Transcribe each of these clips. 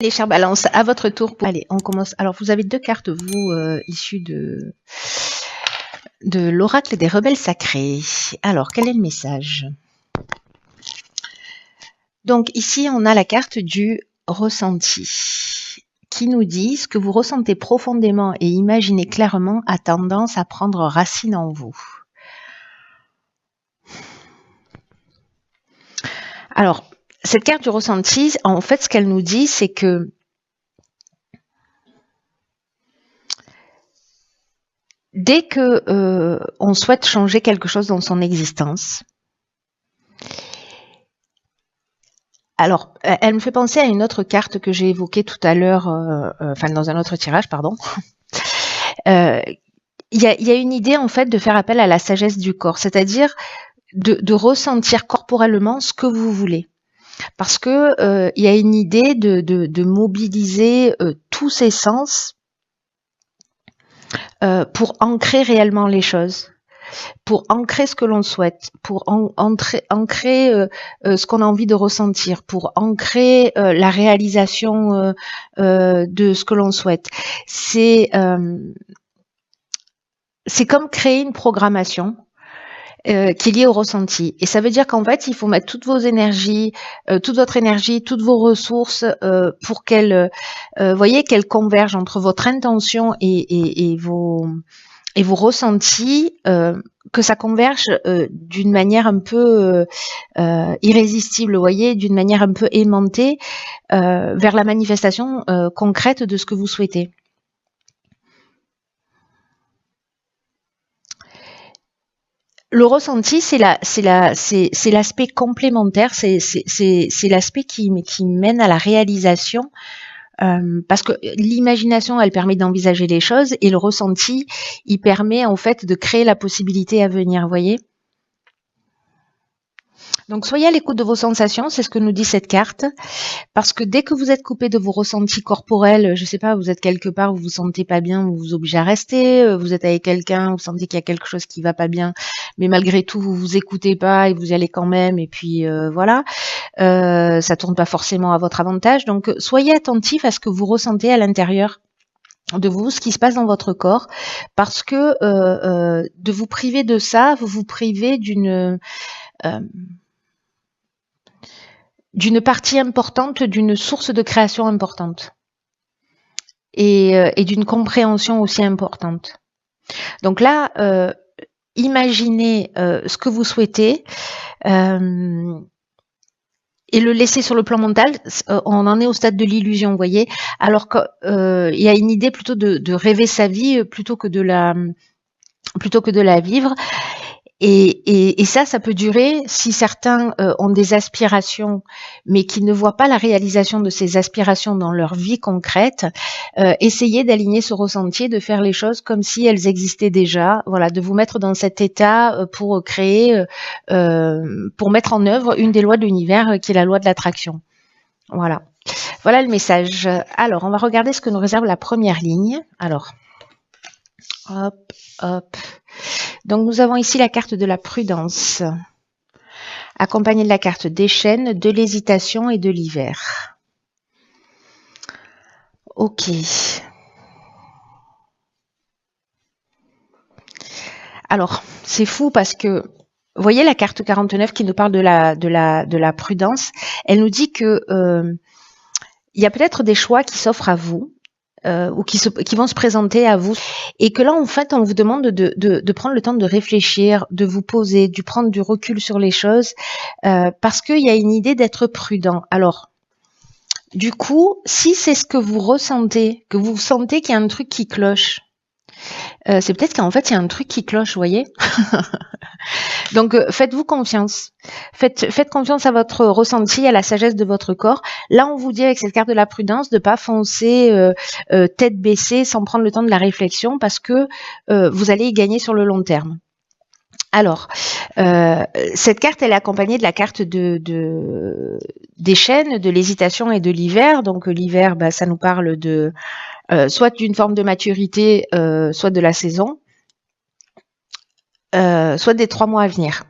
Les chers balances, à votre tour. Allez, on commence. Alors, vous avez deux cartes, vous, issues de l'oracle des rebelles sacrés. Alors, quel est le message? Donc, ici, on a la carte du ressenti qui nous dit ce que vous ressentez profondément et imaginez clairement a tendance à prendre racine en vous. Alors, cette carte du ressenti, en fait, ce qu'elle nous dit, c'est que dès que on souhaite changer quelque chose dans son existence, alors, elle me fait penser à une autre carte que j'ai évoquée tout à l'heure, enfin dans un autre tirage, pardon. Il y a une idée en fait de faire appel à la sagesse du corps, c'est-à-dire de ressentir corporellement ce que vous voulez. Parce que il y a une idée de mobiliser tous ses sens pour ancrer réellement les choses, pour ancrer ce que l'on souhaite, pour ancrer ce qu'on a envie de ressentir, pour ancrer la réalisation de ce que l'on souhaite. C'est comme créer une programmation qui est liée au ressenti. Et ça veut dire qu'en fait, il faut mettre toutes vos énergies, toute votre énergie, toutes vos ressources pour qu'elles convergent entre votre intention et vos ressentis, que ça converge d'une manière un peu irrésistible, vous voyez, d'une manière un peu aimantée vers la manifestation concrète de ce que vous souhaitez. Le ressenti, c'est l'aspect complémentaire, c'est l'aspect qui mène à la réalisation, parce que l'imagination, elle permet d'envisager les choses, et le ressenti, il permet en fait de créer la possibilité à venir, vous voyez. Donc soyez à l'écoute de vos sensations, c'est ce que nous dit cette carte, parce que dès que vous êtes coupé de vos ressentis corporels, je sais pas, vous êtes quelque part, vous vous sentez pas bien, vous vous obligez à rester, vous êtes avec quelqu'un, vous sentez qu'il y a quelque chose qui va pas bien, mais malgré tout vous vous écoutez pas et vous y allez quand même, et puis voilà, ça tourne pas forcément à votre avantage. Donc soyez attentif à ce que vous ressentez à l'intérieur de vous, ce qui se passe dans votre corps, parce que de vous priver de ça, vous vous privez d'une partie importante, d'une source de création importante et d'une compréhension aussi importante. Donc là, imaginez ce que vous souhaitez et le laisser sur le plan mental. On en est au stade de l'illusion, vous voyez, alors qu'il y a une idée plutôt de rêver sa vie plutôt que de la vivre. Et ça peut durer si certains ont des aspirations, mais qui ne voient pas la réalisation de ces aspirations dans leur vie concrète. Essayez d'aligner ce ressenti, de faire les choses comme si elles existaient déjà. Voilà, de vous mettre dans cet état pour créer, pour mettre en œuvre une des lois de l'univers qui est la loi de l'attraction. Voilà. Voilà le message. Alors, on va regarder ce que nous réserve la première ligne. Alors, hop, hop. Donc nous avons ici la carte de la prudence, accompagnée de la carte des chênes, de l'hésitation et de l'hiver. Ok. Alors, c'est fou parce que, vous voyez la carte 49 qui nous parle de la prudence, elle nous dit que il y a peut-être des choix qui s'offrent à vous, ou qui vont se présenter à vous, et que là en fait on vous demande de prendre le temps de réfléchir, de vous poser, de prendre du recul sur les choses, parce qu'il y a une idée d'être prudent. Alors du coup, si c'est ce que vous ressentez, que vous sentez qu'il y a un truc qui cloche, c'est peut-être qu'en fait il y a un truc qui cloche, vous voyez. Donc faites-vous confiance, faites confiance à votre ressenti, à la sagesse de votre corps. Là on vous dit avec cette carte de la prudence de pas foncer tête baissée sans prendre le temps de la réflexion, parce que vous allez y gagner sur le long terme. Alors, cette carte, elle est accompagnée de la carte des chênes, de l'hésitation et de l'hiver. Donc l'hiver, ça nous parle de soit d'une forme de maturité, soit de la saison, soit des 3 mois à venir.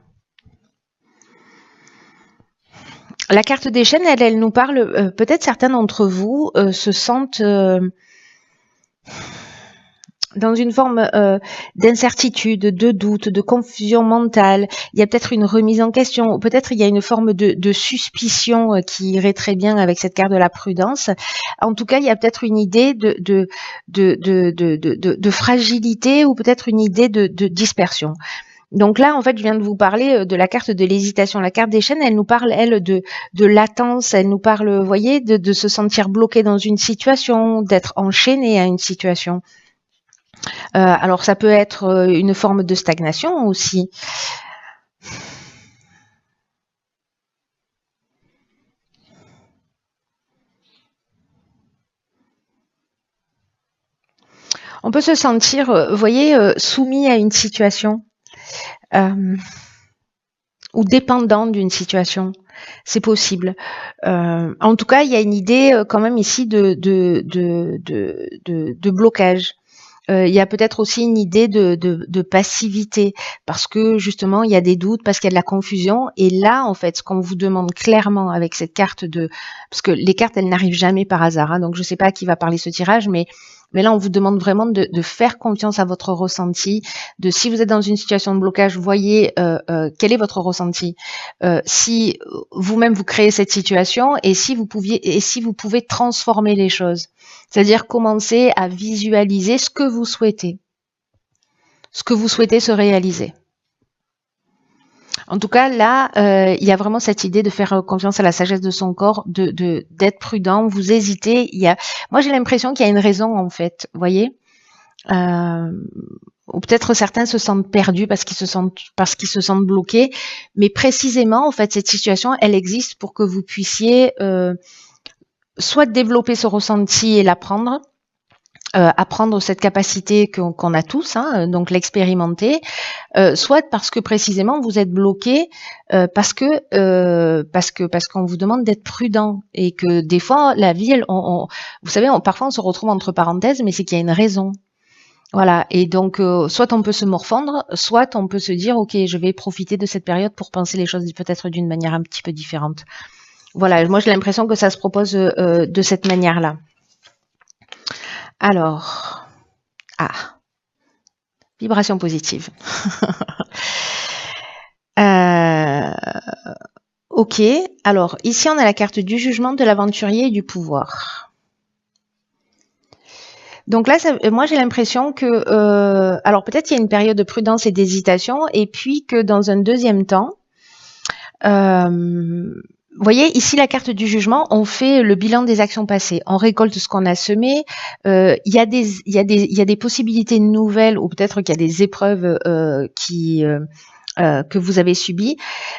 La carte des chaînes, elle nous parle, peut-être certains d'entre vous se sentent dans une forme d'incertitude, de doute, de confusion mentale. Il y a peut-être une remise en question, ou peut-être il y a une forme de suspicion qui irait très bien avec cette carte de la prudence. En tout cas, il y a peut-être une idée de fragilité, ou peut-être une idée de dispersion. Donc là, en fait, je viens de vous parler de la carte de l'hésitation. La carte des chaînes, elle nous parle, elle, de latence. Elle nous parle, vous voyez, de se sentir bloqué dans une situation, d'être enchaîné à une situation. Alors, ça peut être une forme de stagnation aussi. On peut se sentir, vous voyez, soumis à une situation. Ou dépendant d'une situation, c'est possible. En tout cas, il y a une idée quand même ici de blocage. Il y a peut-être aussi une idée de passivité, parce que justement il y a des doutes, parce qu'il y a de la confusion. Et là, en fait, ce qu'on vous demande clairement avec cette carte parce que les cartes, elles n'arrivent jamais par hasard, hein, donc je ne sais pas à qui va parler ce tirage, mais là, on vous demande vraiment de faire confiance à votre ressenti, de si vous êtes dans une situation de blocage, voyez quel est votre ressenti. Si vous-même vous créez cette situation, et si vous pouvez transformer les choses. C'est-à-dire commencer à visualiser ce que vous souhaitez se réaliser. En tout cas, là, il y a vraiment cette idée de faire confiance à la sagesse de son corps, d'être prudent. Vous hésitez. Moi, j'ai l'impression qu'il y a une raison, en fait. Vous voyez, ou peut-être certains se sentent perdus parce qu'ils se sentent bloqués. Mais précisément, en fait, cette situation, elle existe pour que vous puissiez soit développer ce ressenti et l'apprendre, apprendre cette capacité qu'on a tous, hein, donc l'expérimenter, soit parce que précisément vous êtes bloqué parce qu'on vous demande d'être prudent, et que des fois la vie, vous savez, parfois on se retrouve entre parenthèses, mais c'est qu'il y a une raison. Voilà, et donc soit on peut se morfondre, soit on peut se dire ok, je vais profiter de cette période pour penser les choses peut-être d'une manière un petit peu différente. Voilà, moi j'ai l'impression que ça se propose de cette manière-là. Alors, vibration positive. Ok, alors ici on a la carte du jugement, de l'aventurier et du pouvoir. Donc là, moi j'ai l'impression que, alors peut-être il y a une période de prudence et d'hésitation, et puis que dans un deuxième temps, vous voyez, ici, la carte du jugement, on fait le bilan des actions passées. On récolte ce qu'on a semé. Il y a des possibilités nouvelles, ou peut-être qu'il y a des épreuves que vous avez subies.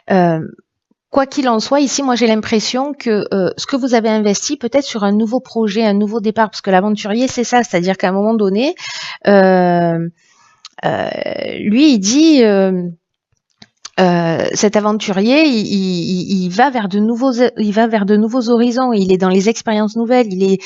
Quoi qu'il en soit, ici, moi, j'ai l'impression que ce que vous avez investi, peut-être sur un nouveau projet, un nouveau départ, parce que l'aventurier, c'est ça, c'est-à-dire qu'à un moment donné, lui, il dit... cet aventurier, il va vers de nouveaux horizons. Il est dans les expériences nouvelles. Il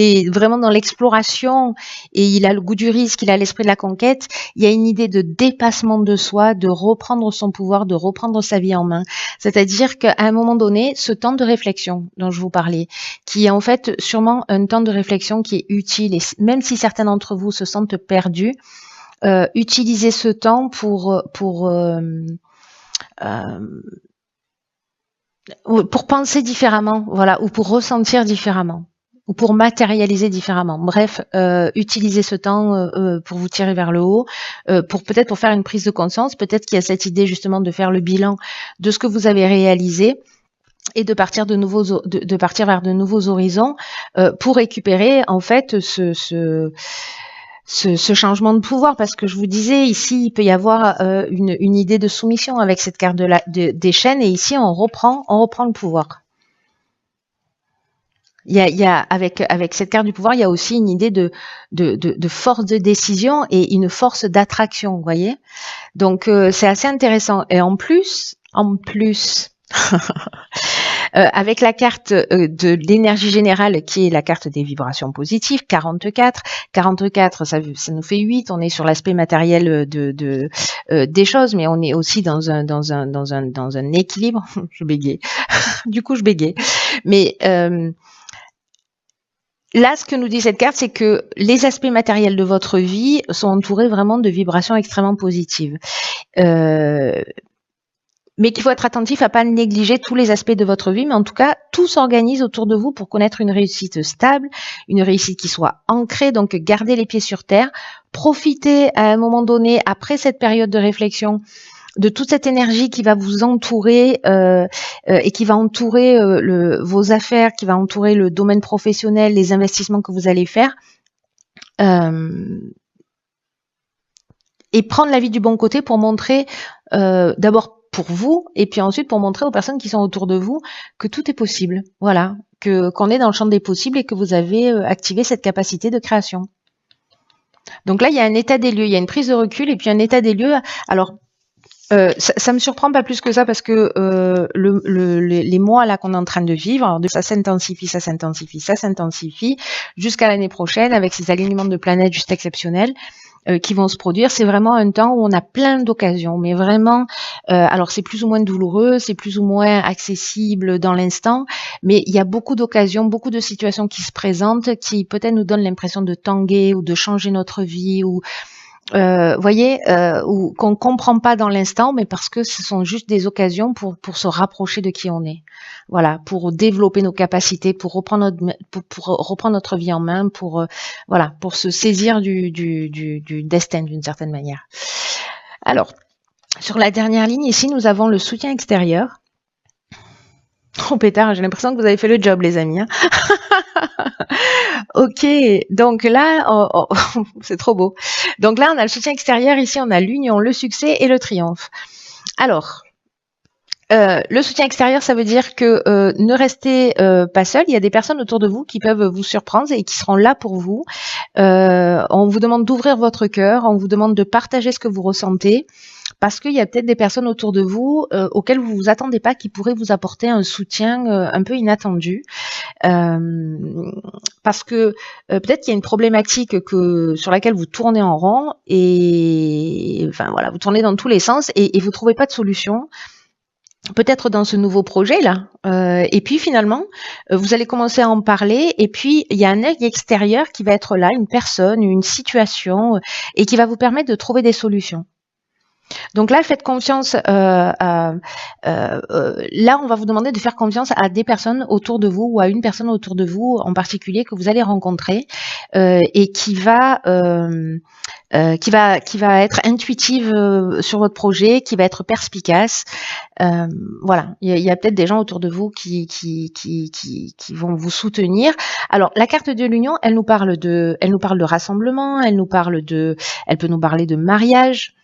est vraiment dans l'exploration, et il a le goût du risque. Il a l'esprit de la conquête. Il y a une idée de dépassement de soi, de reprendre son pouvoir, de reprendre sa vie en main. C'est-à-dire qu'à un moment donné, ce temps de réflexion dont je vous parlais, qui est en fait sûrement un temps de réflexion qui est utile, et même si certains d'entre vous se sentent perdus, utilisez ce temps pour penser différemment, voilà, ou pour ressentir différemment, ou pour matérialiser différemment. Bref, utilisez ce temps pour vous tirer vers le haut, pour faire une prise de conscience. Peut-être qu'il y a cette idée justement de faire le bilan de ce que vous avez réalisé, et de partir vers de nouveaux horizons, pour récupérer en fait ce changement de pouvoir, parce que je vous disais, ici, il peut y avoir une idée de soumission avec cette carte des chaînes, et ici, on reprend le pouvoir. Il y a avec cette carte du pouvoir, il y a aussi une idée de force de décision et une force d'attraction, vous voyez. Donc, c'est assez intéressant. Et en plus, Avec la carte de l'énergie générale qui est la carte des vibrations positives, 44. 44, ça nous fait 8. On est sur l'aspect matériel des choses, mais on est aussi dans un équilibre. Je bégaye. Du coup, je bégaye. Mais là, ce que nous dit cette carte, c'est que les aspects matériels de votre vie sont entourés vraiment de vibrations extrêmement positives. Mais qu'il faut être attentif à pas négliger tous les aspects de votre vie, mais en tout cas, tout s'organise autour de vous pour connaître une réussite stable, une réussite qui soit ancrée, donc gardez les pieds sur terre, profitez à un moment donné, après cette période de réflexion, de toute cette énergie qui va vous entourer et qui va entourer vos affaires, qui va entourer le domaine professionnel, les investissements que vous allez faire, et prendre la vie du bon côté pour montrer d'abord pour vous et puis ensuite pour montrer aux personnes qui sont autour de vous que tout est possible. Voilà, qu'on est dans le champ des possibles et que vous avez activé cette capacité de création. Donc là, il y a un état des lieux, il y a une prise de recul et puis un état des lieux. Alors, ça me surprend pas plus que ça parce que les mois là qu'on est en train de vivre, alors ça s'intensifie jusqu'à l'année prochaine avec ces alignements de planètes juste exceptionnels. Qui vont se produire, c'est vraiment un temps où on a plein d'occasions, mais vraiment, alors c'est plus ou moins douloureux, c'est plus ou moins accessible dans l'instant, mais il y a beaucoup d'occasions, beaucoup de situations qui se présentent, qui peut-être nous donnent l'impression de tanguer ou de changer notre vie, ou voyez, ou qu'on comprend pas dans l'instant, mais parce que ce sont juste des occasions pour se rapprocher de qui on est. Voilà, pour développer nos capacités, pour reprendre notre vie en main, pour se saisir du destin d'une certaine manière. Alors, sur la dernière ligne ici, nous avons le soutien extérieur. Oh pétard, j'ai l'impression que vous avez fait le job, les amis. Hein. Ok, donc là, c'est trop beau. Donc là, on a le soutien extérieur, ici on a l'union, le succès et le triomphe. Alors, le soutien extérieur, ça veut dire que ne restez pas seul. Il y a des personnes autour de vous qui peuvent vous surprendre et qui seront là pour vous. On vous demande d'ouvrir votre cœur, on vous demande de partager ce que vous ressentez, parce qu'il y a peut-être des personnes autour de vous auxquelles vous vous attendez pas, qui pourraient vous apporter un soutien un peu inattendu. Parce que peut-être qu'il y a une problématique sur laquelle vous tournez en rond et enfin voilà, vous tournez dans tous les sens et vous trouvez pas de solution. Peut-être dans ce nouveau projet là, et puis finalement vous allez commencer à en parler et puis il y a un œil extérieur qui va être là, une personne, une situation, et qui va vous permettre de trouver des solutions. Donc là, faites confiance. Là, on va vous demander de faire confiance à des personnes autour de vous ou à une personne autour de vous en particulier que vous allez rencontrer et qui va être intuitive sur votre projet, qui va être perspicace. Voilà, il y a peut-être des gens autour de vous qui vont vous soutenir. Alors, la carte de l'union, elle nous parle de rassemblement, elle peut nous parler de mariage.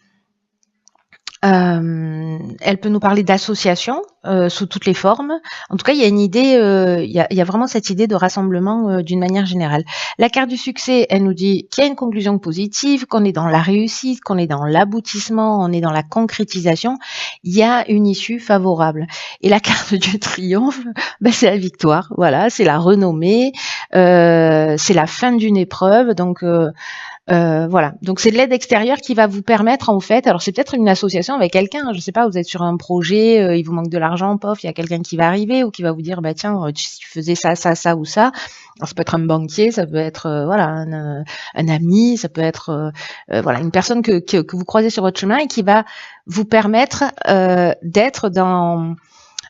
Elle peut nous parler d'association sous toutes les formes. En tout cas, il y a une idée, il y a vraiment cette idée de rassemblement d'une manière générale. La carte du succès, elle nous dit qu'il y a une conclusion positive, qu'on est dans la réussite, qu'on est dans l'aboutissement, on est dans la concrétisation. Il y a une issue favorable. Et la carte du triomphe, c'est la victoire. Voilà, c'est la renommée, c'est la fin d'une épreuve. Donc voilà, donc c'est de l'aide extérieure qui va vous permettre en fait, alors c'est peut-être une association avec quelqu'un, je sais pas, vous êtes sur un projet, il vous manque de l'argent, pof, il y a quelqu'un qui va arriver ou qui va vous dire tiens, si tu faisais ça ou ça. Alors ça peut être un banquier, ça peut être un ami, ça peut être voilà, une personne que vous croisez sur votre chemin et qui va vous permettre d'être dans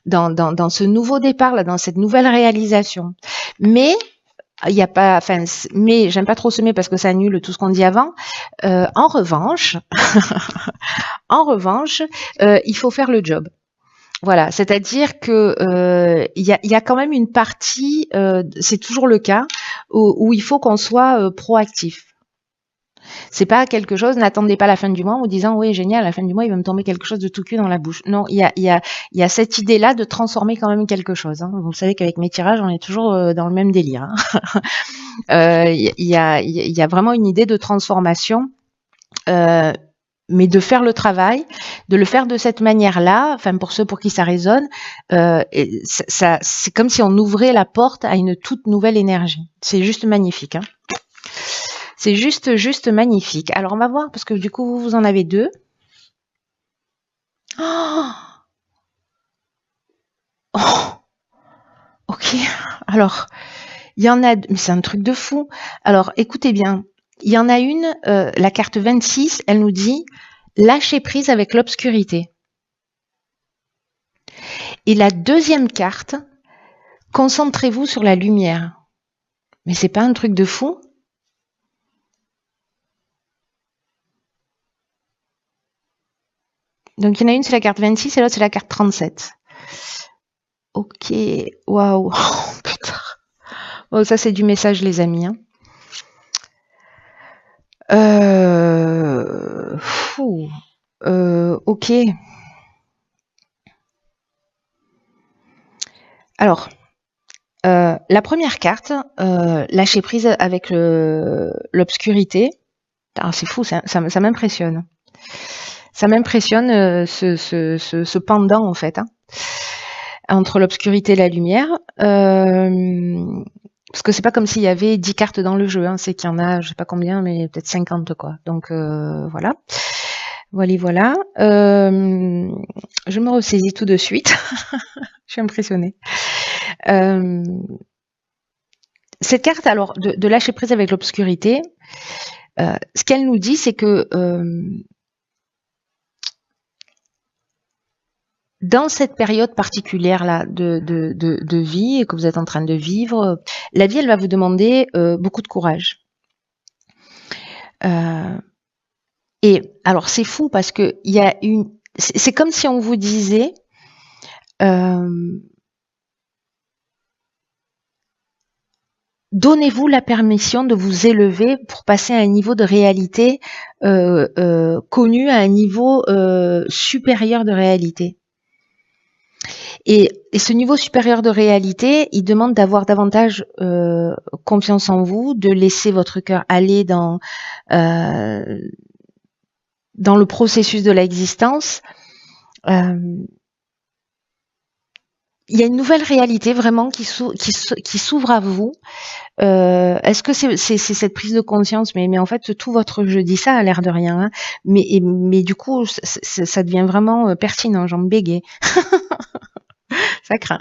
ce nouveau départ là, dans cette nouvelle réalisation. Mais il y a pas, enfin, mais j'aime pas trop semer parce que ça annule tout ce qu'on dit avant. En revanche, il faut faire le job. Voilà, c'est-à-dire que il y a quand même une partie, c'est toujours le cas, où il faut qu'on soit proactif. C'est pas quelque chose, n'attendez pas la fin du mois en vous disant oui génial, à la fin du mois il va me tomber quelque chose de tout cul dans la bouche. Non, il y a cette idée-là de transformer quand même quelque chose. Hein. Vous savez qu'avec mes tirages, on est toujours dans le même délire. Hein. Il y a vraiment une idée de transformation. mais de faire le travail, de le faire de cette manière-là, enfin pour ceux pour qui ça résonne, c'est comme si on ouvrait la porte à une toute nouvelle énergie. C'est juste magnifique. Hein. C'est juste magnifique. Alors on va voir, parce que du coup vous en avez deux. Oh, oh, ok, alors il y en a, mais c'est un truc de fou. Alors écoutez bien, il y en a une, la carte 26, elle nous dit lâcher prise avec l'obscurité. Et la deuxième carte, concentrez-vous sur la lumière. Mais c'est pas un truc de fou? Donc il y en a une, c'est la carte 26 et l'autre, c'est la carte 37. Ok, waouh, oh, putain. Oh, ça c'est du message, les amis. Hein. Ok. Alors, la première carte, lâcher prise avec l'obscurité. C'est fou, ça m'impressionne. Ça m'impressionne ce pendant en fait, hein, entre l'obscurité et la lumière. Parce que c'est pas comme s'il y avait 10 cartes dans le jeu, hein, c'est qu'il y en a, je sais pas combien, mais peut-être 50 quoi. Donc voilà. Voilà. Je me ressaisis tout de suite. Je suis impressionnée. Cette carte, alors, de lâcher prise avec l'obscurité, ce qu'elle nous dit, c'est que dans cette période particulière-là de vie que vous êtes en train de vivre, la vie, elle va vous demander beaucoup de courage. Et alors, c'est fou parce que il y a c'est comme si on vous disait donnez-vous la permission de vous élever pour passer à un niveau de réalité connu, à un niveau supérieur de réalité. Et ce niveau supérieur de réalité, il demande d'avoir davantage confiance en vous, de laisser votre cœur aller dans le processus de l'existence. Il y a une nouvelle réalité vraiment qui s'ouvre à vous. Est-ce que c'est cette prise de conscience, mais en fait tout votre jeu dit ça a l'air de rien, hein, mais du coup ça devient vraiment pertinent, j'en bégaye. Ça craint.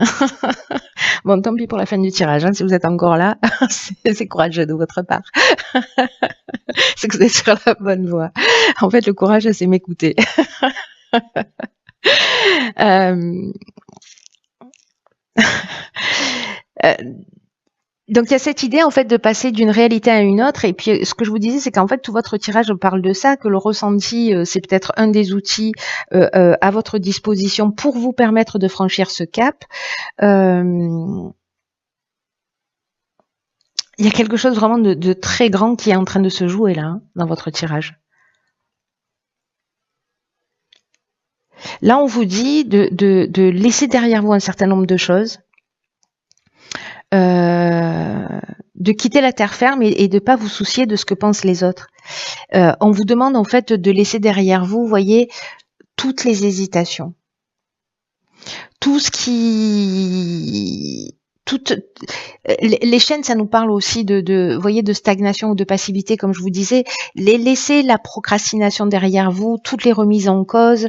Bon, tant pis pour la fin du tirage, hein, si vous êtes encore là, c'est courageux de votre part. C'est que vous êtes sur la bonne voie. En fait, le courage, c'est m'écouter. Donc il y a cette idée en fait de passer d'une réalité à une autre, et puis ce que je vous disais, c'est qu'en fait tout votre tirage parle de ça, que le ressenti c'est peut-être un des outils à votre disposition pour vous permettre de franchir ce cap. Il y a quelque chose vraiment de très grand qui est en train de se jouer là, hein, dans votre tirage. Là, on vous dit de laisser derrière vous un certain nombre de choses, de quitter la terre ferme et de pas vous soucier de ce que pensent les autres. On vous demande en fait de laisser derrière vous, voyez, toutes les hésitations, tout ce qui... les chaînes, ça nous parle aussi voyez, de stagnation ou de passivité, comme je vous disais. Laissez la procrastination derrière vous, toutes les remises en cause,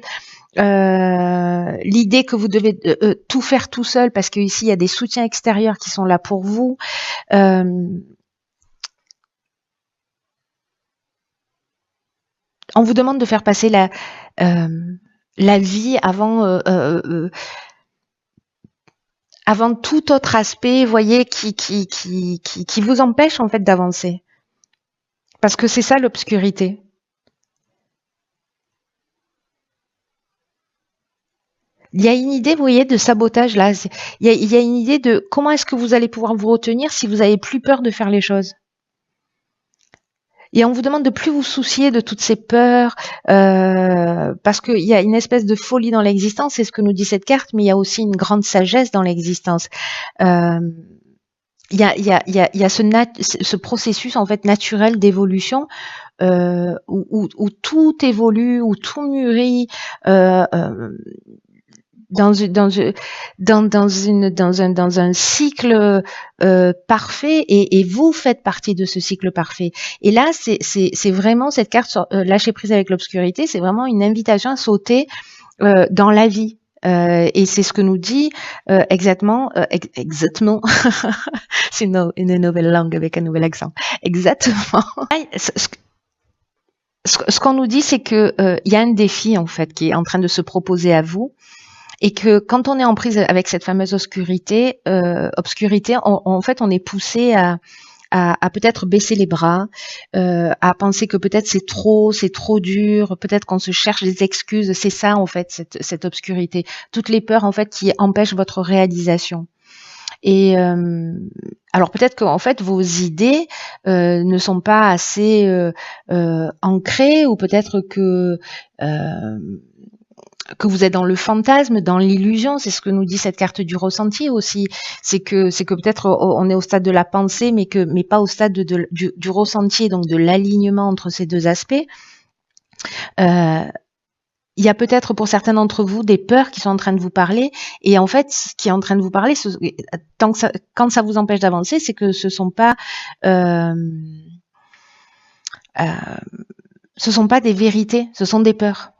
l'idée que vous devez tout faire tout seul parce qu'ici il y a des soutiens extérieurs qui sont là pour vous. On vous demande de faire passer la vie avant tout autre aspect, voyez, qui vous empêche en fait d'avancer. Parce que c'est ça l'obscurité. Il y a une idée, vous voyez, de sabotage là. Il y a une idée de comment est-ce que vous allez pouvoir vous retenir si vous avez plus peur de faire les choses. Et on vous demande de plus vous soucier de toutes ces peurs, parce qu'il y a une espèce de folie dans l'existence, c'est ce que nous dit cette carte, mais il y a aussi une grande sagesse dans l'existence. il y a ce processus en fait naturel d'évolution où tout évolue, où tout mûrit dans un cycle parfait et vous faites partie de ce cycle parfait. Et là, c'est vraiment cette carte lâcher prise avec l'obscurité, c'est vraiment une invitation à sauter dans la vie. Et c'est ce que nous dit exactement, c'est une nouvelle langue avec un nouvel accent. Exactement. Ce qu'on nous dit, c'est que il y a un défi en fait qui est en train de se proposer à vous, et que quand on est en prise avec cette fameuse obscurité, en fait, on est poussé à peut-être baisser les bras, à penser que peut-être c'est trop dur, peut-être qu'on se cherche des excuses. C'est ça en fait cette obscurité, toutes les peurs en fait qui empêchent votre réalisation. Et alors peut-être qu'en fait vos idées ne sont pas assez ancrées, ou peut-être que vous êtes dans le fantasme, dans l'illusion. C'est ce que nous dit cette carte du ressenti aussi. C'est que peut-être on est au stade de la pensée, mais pas au stade du ressenti, donc de l'alignement entre ces deux aspects. Il y a peut-être pour certains d'entre vous des peurs qui sont en train de vous parler, et en fait, ce qui est en train de vous parler, quand ça vous empêche d'avancer, c'est que ce sont pas des vérités, ce sont des peurs.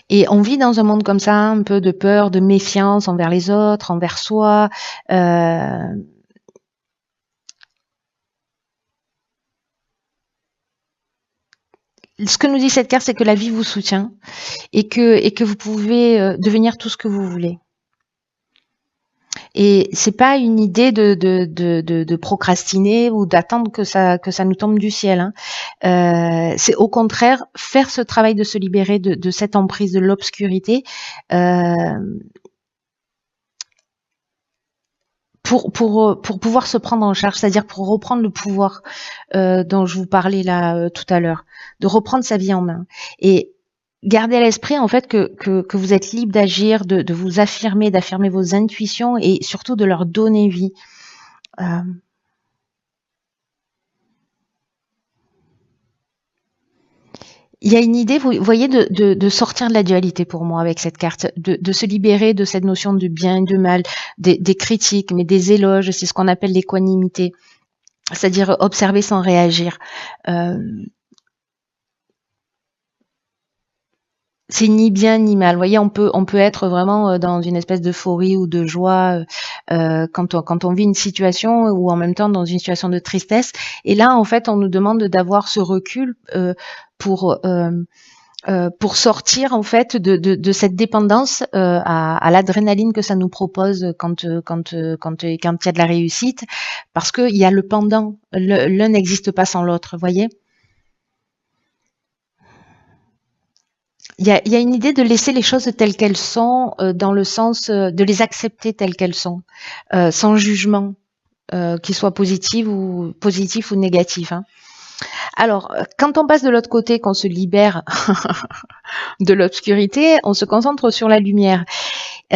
Et on vit dans un monde comme ça, un peu de peur, de méfiance envers les autres, envers soi. Ce que nous dit cette carte, c'est que la vie vous soutient et que vous pouvez devenir tout ce que vous voulez. Et c'est pas une idée de procrastiner ou d'attendre que ça nous tombe du ciel, hein. C'est au contraire faire ce travail de se libérer de cette emprise de l'obscurité, pour pouvoir se prendre en charge, c'est-à-dire pour reprendre le pouvoir dont je vous parlais là tout à l'heure, de reprendre sa vie en main. Et gardez à l'esprit en fait que vous êtes libre d'agir, de vous affirmer, d'affirmer vos intuitions et surtout de leur donner vie. Il y a une idée, vous voyez, de sortir de la dualité pour moi avec cette carte, de se libérer de cette notion de bien et de mal, des critiques, mais des éloges. C'est ce qu'on appelle l'équanimité, c'est-à-dire observer sans réagir. C'est ni bien ni mal. Vous voyez, on peut être vraiment dans une espèce d'euphorie ou de joie quand on vit une situation, ou en même temps dans une situation de tristesse. Et là, en fait, on nous demande d'avoir ce recul pour sortir en fait de cette dépendance à l'adrénaline que ça nous propose quand il y a de la réussite, parce qu'il y a le pendant. L'un n'existe pas sans l'autre, voyez. Il y a une idée de laisser les choses telles qu'elles sont, dans le sens de les accepter telles qu'elles sont, sans jugement, qu'il soit positif ou négatif, hein. Alors, quand on passe de l'autre côté, qu'on se libère de l'obscurité, on se concentre sur la lumière. Et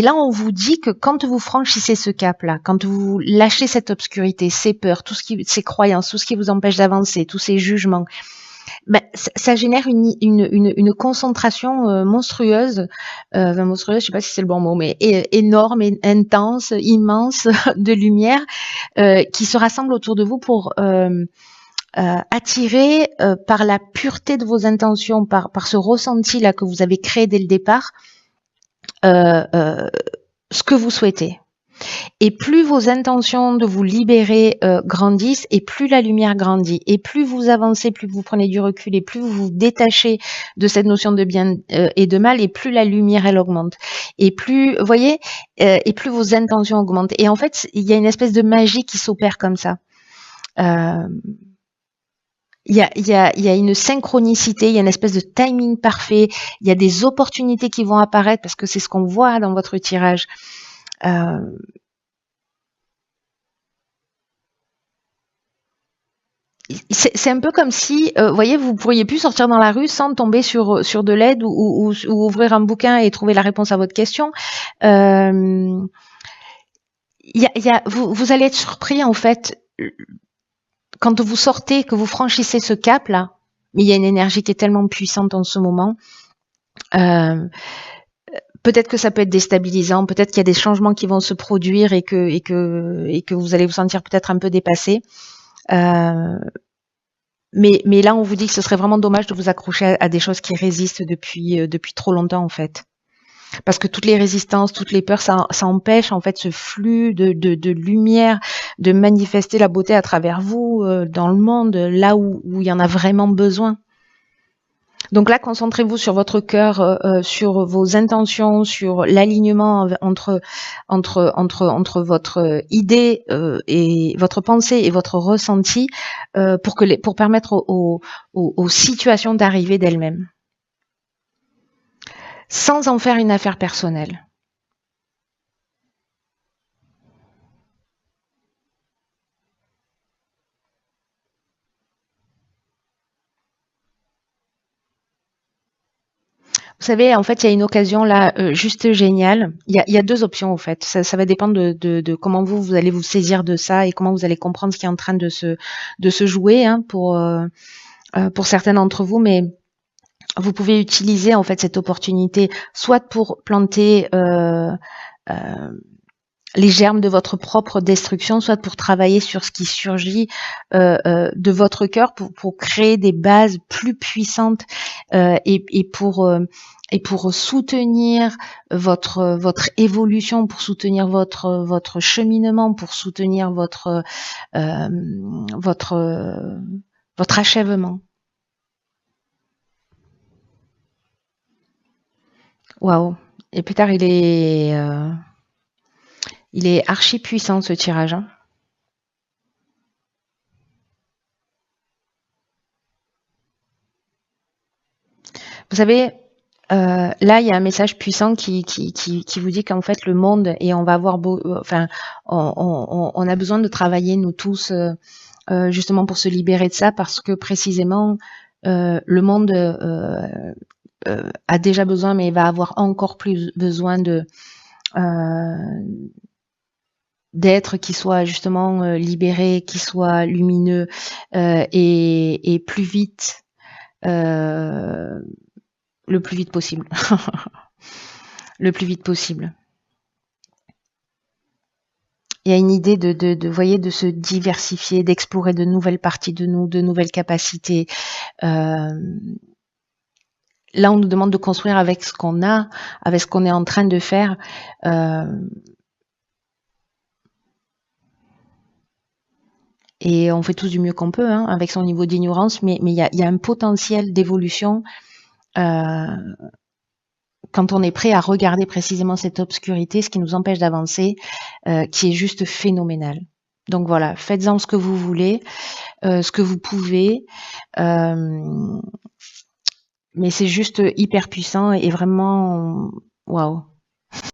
là, on vous dit que quand vous franchissez ce cap-là, quand vous lâchez cette obscurité, ces peurs, ces croyances, tout ce qui vous empêche d'avancer, tous ces jugements, ben, ça génère une concentration monstrueuse, monstrueuse, je sais pas si c'est le bon mot, mais énorme, intense, immense de lumière qui se rassemble autour de vous pour attirer par la pureté de vos intentions, par ce ressenti là que vous avez créé dès le départ, ce que vous souhaitez. Et plus vos intentions de vous libérer grandissent, et plus la lumière grandit. Et plus vous avancez, plus vous prenez du recul, et plus vous vous détachez de cette notion de bien et de mal, et plus la lumière, elle augmente. Et plus, vous voyez, et plus vos intentions augmentent. Et en fait, il y a une espèce de magie qui s'opère comme ça. Il y a une synchronicité, il y a une espèce de timing parfait, il y a des opportunités qui vont apparaître, parce que c'est ce qu'on voit dans votre tirage. C'est un peu comme si, vous voyez, vous pourriez plus sortir dans la rue sans tomber sur de l'aide ou ouvrir un bouquin et trouver la réponse à votre question. vous allez être surpris en fait quand vous sortez, que vous franchissez ce cap là. Mais il y a une énergie qui est tellement puissante en ce moment. Peut-être que ça peut être déstabilisant, peut-être qu'il y a des changements qui vont se produire et que vous allez vous sentir peut-être un peu dépassé. Mais là, on vous dit que ce serait vraiment dommage de vous accrocher à des choses qui résistent depuis trop longtemps en fait. Parce que toutes les résistances, toutes les peurs, ça empêche en fait ce flux de lumière, de manifester la beauté à travers vous, dans le monde, là où il y en a vraiment besoin. Donc là, concentrez-vous sur votre cœur, sur vos intentions, sur l'alignement entre votre idée et votre pensée et votre ressenti, pour permettre aux situations d'arriver d'elles-mêmes, sans en faire une affaire personnelle. Vous savez, en fait, il y a une occasion là juste géniale. Il y a deux options en fait. Ça va dépendre de comment vous allez vous saisir de ça et comment vous allez comprendre ce qui est en train de se jouer, hein, pour certains d'entre vous, mais vous pouvez utiliser en fait cette opportunité soit pour planter les germes de votre propre destruction, soit pour travailler sur ce qui surgit de votre cœur pour créer des bases plus puissantes et pour soutenir votre évolution, pour soutenir votre cheminement, pour soutenir votre achèvement. Waouh! Et plus tard, il est archi puissant ce tirage. Hein. Vous savez, là, il y a un message puissant qui vous dit qu'en fait, le monde, et on va avoir on a besoin de travailler, nous tous, justement pour se libérer de ça, parce que précisément, le monde a déjà besoin, mais il va avoir encore plus besoin d'êtres qui soient justement libérés, qui soient lumineux et plus vite, le plus vite possible. Le plus vite possible. Il y a une idée de se diversifier, d'explorer de nouvelles parties de nous, de nouvelles capacités. Là, on nous demande de construire avec ce qu'on a, avec ce qu'on est en train de faire. Et on fait tous du mieux qu'on peut, hein, avec son niveau d'ignorance, mais il y a un potentiel d'évolution quand on est prêt à regarder précisément cette obscurité, ce qui nous empêche d'avancer, qui est juste phénoménal. Donc voilà, faites-en ce que vous voulez, ce que vous pouvez, mais c'est juste hyper puissant et vraiment, waouh.